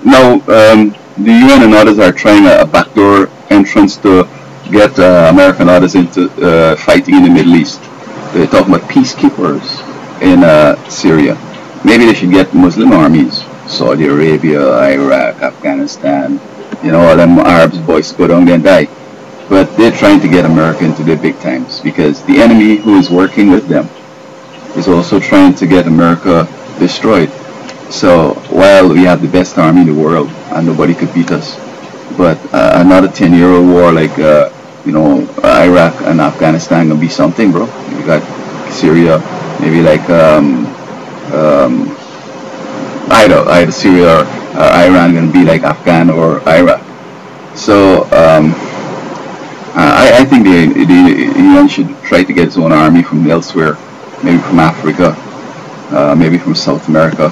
Now, the UN and others are trying a backdoor entrance to get American others into fighting in the Middle East. They're talking about peacekeepers in Syria. Maybe they should get Muslim armies, Saudi Arabia, Iraq, Afghanistan, all them Arabs boys go down there and die. But they're trying to get America into their big times because the enemy who is working with them is also trying to get America destroyed. So while we have the best army in the world and nobody could beat us, but another 10-year-old war like Iraq and Afghanistan gonna be something, bro. You got Syria, maybe like either Syria or Iran gonna be like Afghan or Iraq. So I think the UN should try to get its own army from elsewhere, maybe from Africa, maybe from South America.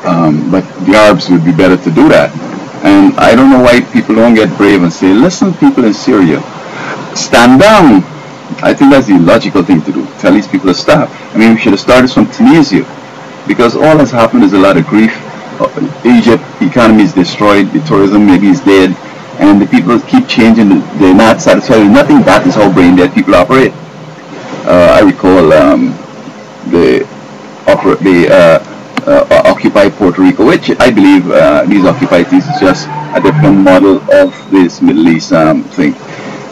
But the Arabs would be better to do that. And I don't know why people don't get brave and say, listen, people in Syria, stand down. I think that's the logical thing to do. Tell these people to stop. I mean, we should have started from Tunisia, because all that's happened is a lot of grief. Egypt, the economy is destroyed, the tourism maybe is dead, and the people keep changing. They're not satisfied with nothing. That is how brain dead people operate. I recall the Occupy Puerto Rico, which I believe these occupiers is just a different model of this Middle East thing.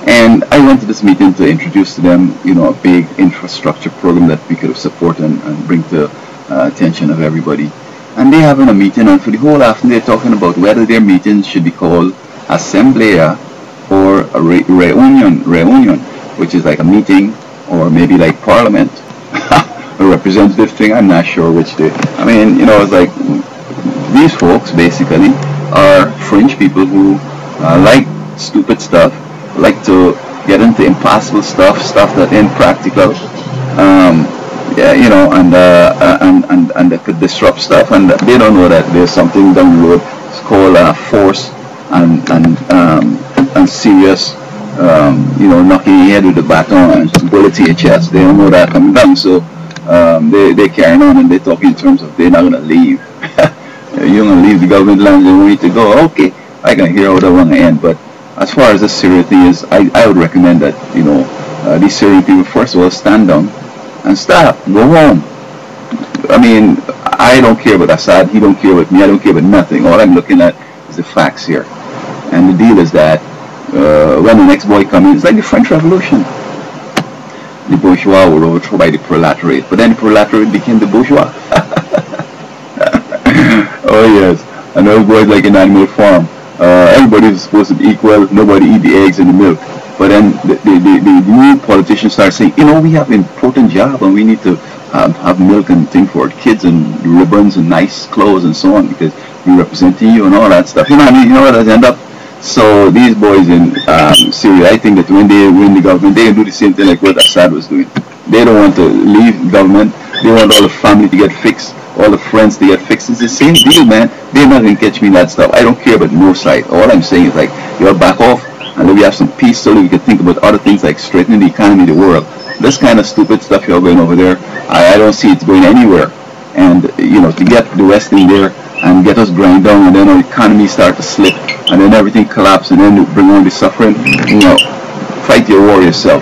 And I went to this meeting to introduce to them, a big infrastructure program that we could support and bring to attention of everybody. And they're having a meeting, and for the whole afternoon they're talking about whether their meetings should be called Asamblea or a reunion, which is like a meeting or maybe like Parliament. A representative thing, I'm not sure which they. I mean, it's like these folks basically are fringe people who like stupid stuff, like to get into impossible stuff that ain't practical, and that could disrupt stuff, and they don't know that there's something down the road. It's called force and serious, knocking your head with the baton and bullet to your chest. They don't know that coming down, so. They're carrying on and they're talking in terms of they're not going to leave. You're going to leave the government land and we need to go. Okay, I can hear how that want to end. But as far as the Syria thing is, I would recommend that, these Syrian people, first of all, stand down and stop. Go home. I mean, I don't care about Assad. He don't care about me. I don't care about nothing. All I'm looking at is the facts here. And the deal is that when the next boy comes in, it's like the French Revolution. The bourgeois were overthrown by the proletariat, but then the proletariat became the bourgeois. Oh yes, and those boys like an animal farm. Everybody is supposed to be equal. Nobody eat the eggs and the milk. But then the new politicians start saying, we have an important job and we need to have milk and things for our kids and ribbons and nice clothes and so on because we're representing you and all that stuff. What does end up? So these boys in Syria, I think that when they win the government, they do the same thing like what Assad was doing. They don't want to leave government. They want all the family to get fixed, all the friends to get fixed. It's the same deal, man. They're not going to catch me in that stuff. I don't care about no side. All I'm saying is like, you'll back off and then we have some peace so that we can think about other things like straightening the economy of the world. This kind of stupid stuff you're going over there, I don't see it going anywhere. And, to get the West in there and get us grind down and then our economy start to slip and then everything collapse and then bring on the suffering, fight your war yourself.